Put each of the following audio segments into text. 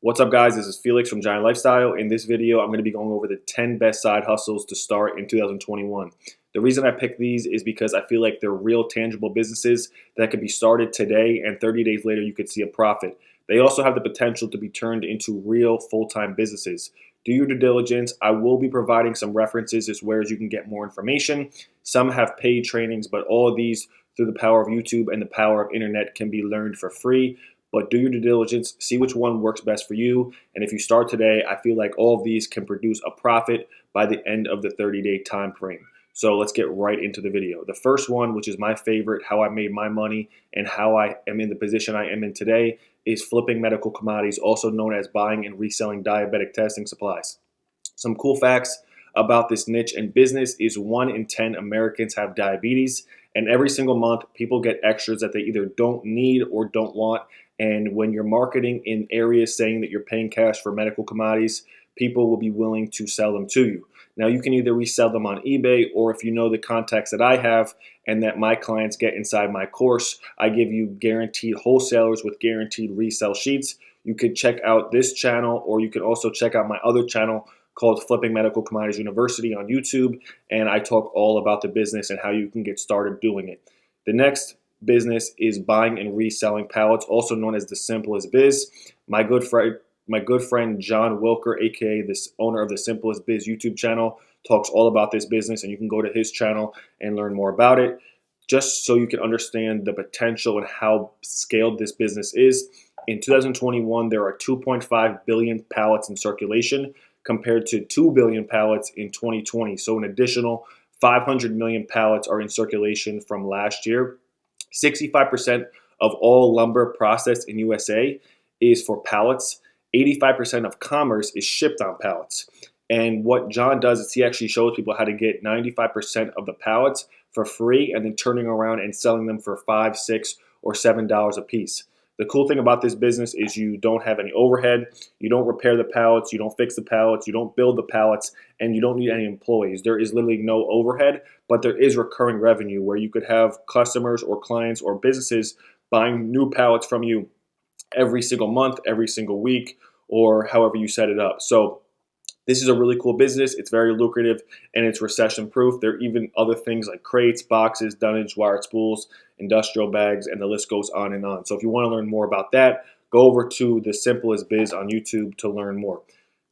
What's up, guys? This is Felix from Giant Lifestyle. In this video, I'm going to be going over the 10 best side hustles to start in 2021. The reason I picked these is because I feel like they're real tangible businesses that could be started today and 30 days later you could see a profit. They also have the potential to be turned into real full-time businesses. Do your due diligence. I will be providing some references as where you can get more information. Some have paid trainings, but all of these through the power of YouTube and the power of internet can be learned for free. But do your due diligence, see which one works best for you. And if you start today, I feel like all of these can produce a profit by the end of the 30-day time frame. So let's get right into the video. The first one, which is my favorite, how I made my money and how I am in the position I am in today, is flipping medical commodities, also known as buying and reselling diabetic testing supplies. Some cool facts about this niche and business is 1 in 10 Americans have diabetes, and every single month people get extras that they either don't need or don't want. And when you're marketing in areas saying that you're paying cash for medical commodities, people will be willing to sell them to you. Now, you can either resell them on eBay, or if you know the contacts that I have and that my clients get inside my course, I give you guaranteed wholesalers with guaranteed resell sheets. You could check out this channel, or you can also check out my other channel called Flipping Medical Commodities University on YouTube, and I talk all about the business and how you can get started doing it. The next business is buying and reselling pallets, also known as the simplest biz. My good friend John Wilker, aka the owner of the Simplest Biz YouTube channel, talks all about this business, and you can go to his channel and learn more about it, just so you can understand the potential and how scaled this business is. In 2021, there are 2.5 billion pallets in circulation compared to 2 billion pallets in 2020. So an additional 500 million pallets are in circulation from last year. 65% of all lumber processed in USA is for pallets. 85% of commerce is shipped on pallets. And what John does is he actually shows people how to get 95% of the pallets for free and then turning around and selling them for $5, $6, or $7 a piece. The cool thing about this business is you don't have any overhead, you don't repair the pallets, you don't fix the pallets, you don't build the pallets, and you don't need any employees. There is literally no overhead, but there is recurring revenue where you could have customers or clients or businesses buying new pallets from you every single month, every single week, or however you set it up. So this is a really cool business. It's very lucrative and it's recession proof. There are even other things like crates, boxes, dunnage, wired spools, industrial bags, and the list goes on and on. So if you want to learn more about that, go over to The Simplest Biz on YouTube to learn more.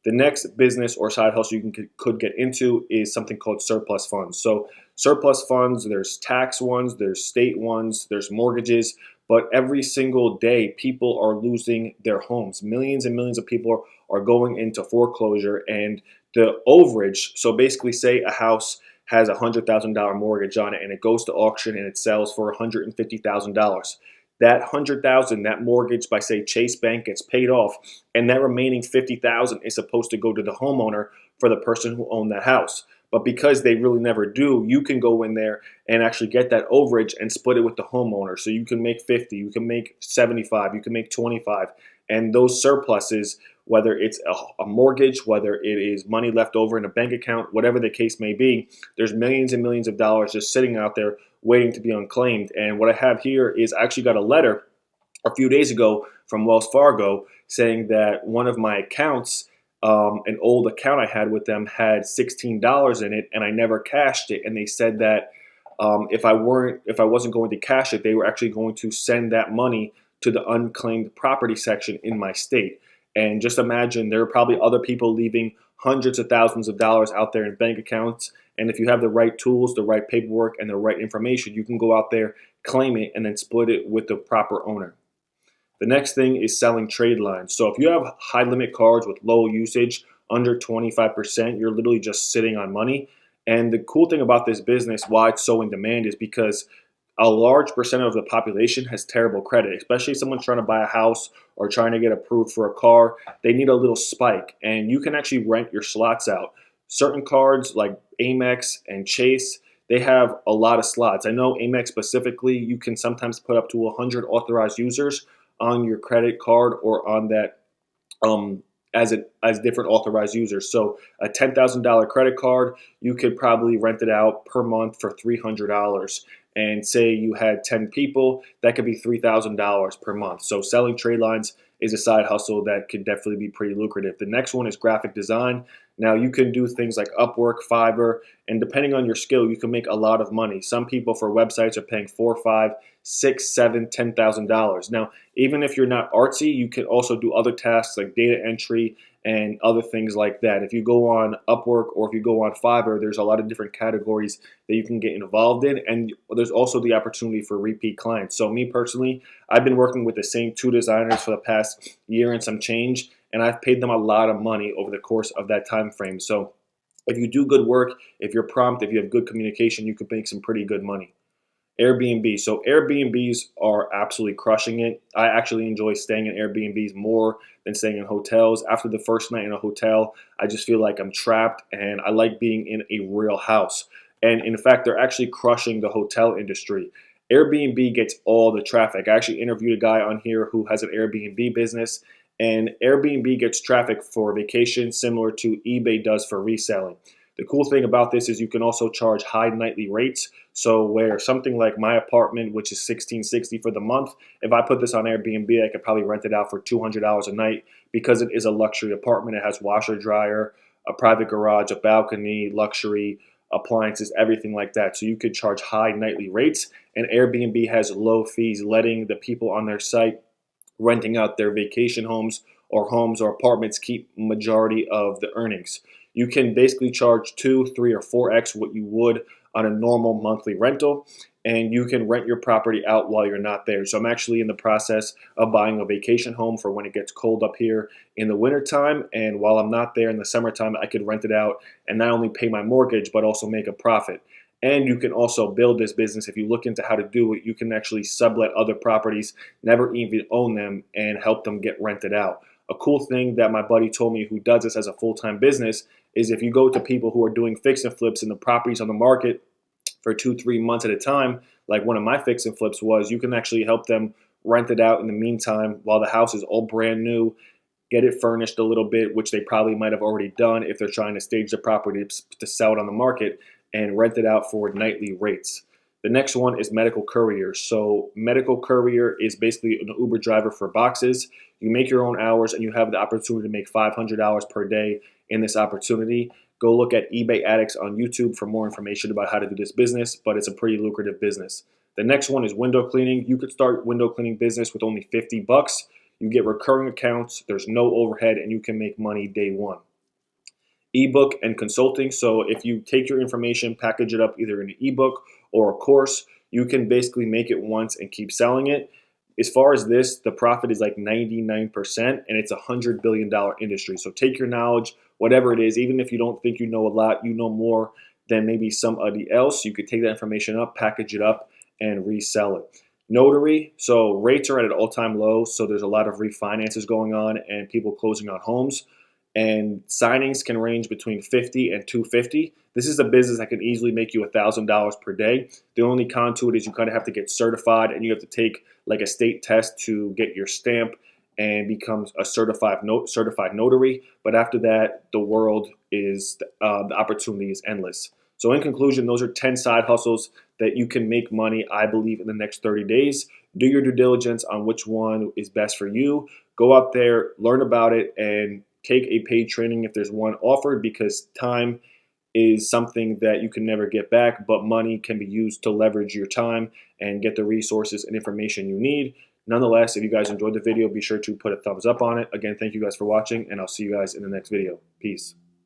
The next business or side hustle you could get into is something called surplus funds. So surplus funds, there's tax ones, there's state ones, there's mortgages, but every single day people are losing their homes. Millions and millions of people are going into foreclosure, and the overage, so basically say a house has a $100,000 mortgage on it and it goes to auction and it sells for $150,000. That $100,000, that mortgage by say Chase Bank gets paid off, and that remaining $50,000 is supposed to go to the homeowner for the person who owned that house. But because they really never do, you can go in there and actually get that overage and split it with the homeowner. So you can make 50, you can make 75, you can make 25, and those surpluses, whether it's a mortgage, whether it is money left over in a bank account, whatever the case may be, there's millions and millions of dollars just sitting out there waiting to be unclaimed. And what I have here is I actually got a letter a few days ago from Wells Fargo saying that one of my accounts, an old account I had with them, had $16 in it and I never cashed it. And they said that if I wasn't going to cash it, they were actually going to send that money to the unclaimed property section in my state. And just imagine, there are probably other people leaving hundreds of thousands of dollars out there in bank accounts. And if you have the right tools, the right paperwork, and the right information, you can go out there, claim it, and then split it with the proper owner. The next thing is selling trade lines. So if you have high limit cards with low usage, under 25%, you're literally just sitting on money. And the cool thing about this business, why it's so in demand, is because a large percent of the population has terrible credit, especially if someone's trying to buy a house or trying to get approved for a car. They need a little spike, and you can actually rent your slots out. Certain cards like Amex and Chase, they have a lot of slots. I know Amex specifically, you can sometimes put up to 100 authorized users on your credit card or on that as different authorized users. So a $10,000 credit card, you could probably rent it out per month for $300. And say you had 10 people, that could be $3,000 per month. So selling trade lines is a side hustle that could definitely be pretty lucrative. The next one is graphic design. Now you can do things like Upwork, Fiverr, and depending on your skill, you can make a lot of money. Some people for websites are paying $4, $5, $6, $7, $10,000. Now, even if you're not artsy, you can also do other tasks like data entry and other things like that. If you go on Upwork or if you go on Fiverr, there's a lot of different categories that you can get involved in, and there's also the opportunity for repeat clients. So me personally, I've been working with the same 2 designers for the past year and some change, and I've paid them a lot of money over the course of that time frame. So if you do good work, if you're prompt, if you have good communication, you could make some pretty good money. Airbnb. So Airbnbs are absolutely crushing it. I actually enjoy staying in Airbnbs more than staying in hotels. After the first night in a hotel, I just feel like I'm trapped, and I like being in a real house. And in fact, they're actually crushing the hotel industry. Airbnb gets all the traffic. I actually interviewed a guy on here who has an Airbnb business, and Airbnb gets traffic for vacation similar to eBay does for reselling. The cool thing about this is you can also charge high nightly rates. So where something like my apartment, which is $1,660 for the month, if I put this on Airbnb, I could probably rent it out for $200 a night because it is a luxury apartment. It has washer, dryer, a private garage, a balcony, luxury appliances, everything like that. So you could charge high nightly rates, and Airbnb has low fees, letting the people on their site renting out their vacation homes or apartments keep majority of the earnings. You can basically charge 2, 3, or 4x what you would on a normal monthly rental, and you can rent your property out while you're not there. So I'm actually in the process of buying a vacation home for when it gets cold up here in the wintertime, and while I'm not there in the summertime, I could rent it out and not only pay my mortgage, but also make a profit. And you can also build this business. If you look into how to do it, you can actually sublet other properties, never even own them, and help them get rented out. A cool thing that my buddy told me who does this as a full-time business is if you go to people who are doing fix and flips and the properties on the market for 2, 3 months at a time, like one of my fix and flips was, you can actually help them rent it out in the meantime while the house is all brand new, get it furnished a little bit, which they probably might have already done if they're trying to stage the property to sell it on the market, and rent it out for nightly rates. The next one is medical courier. So medical courier is basically an Uber driver for boxes. You make your own hours and you have the opportunity to make $500 per day in this opportunity. Go look at eBay Addicts on YouTube for more information about how to do this business, but it's a pretty lucrative business. The next one is window cleaning. You could start window cleaning business with only $50. You get recurring accounts, there's no overhead, and you can make money day one. Ebook and consulting. So if you take your information, package it up either in an ebook or a course, you can basically make it once and keep selling it. As far as this, the profit is like 99%, and it's a $100 billion industry. So take your knowledge, whatever it is, even if you don't think you know a lot, you know more than maybe somebody else, you could take that information up, package it up, and resell it. Notary, so rates are at an all-time low, so there's a lot of refinances going on and people closing on homes, and signings can range between 50 and 250. This is a business that can easily make you $1,000 per day. The only con to it is you kind of have to get certified, and you have to take like a state test to get your stamp and become a certified notary. But after that, the world is the opportunity is endless. So in conclusion, those are 10 side hustles that you can make money, I believe, in the next 30 days. Do your due diligence on which one is best for you. Go out there, learn about it, and take a paid training if there's one offered, because time is something that you can never get back, but money can be used to leverage your time and get the resources and information you need. Nonetheless, if you guys enjoyed the video, be sure to put a thumbs up on it. Again, thank you guys for watching, and I'll see you guys in the next video. Peace.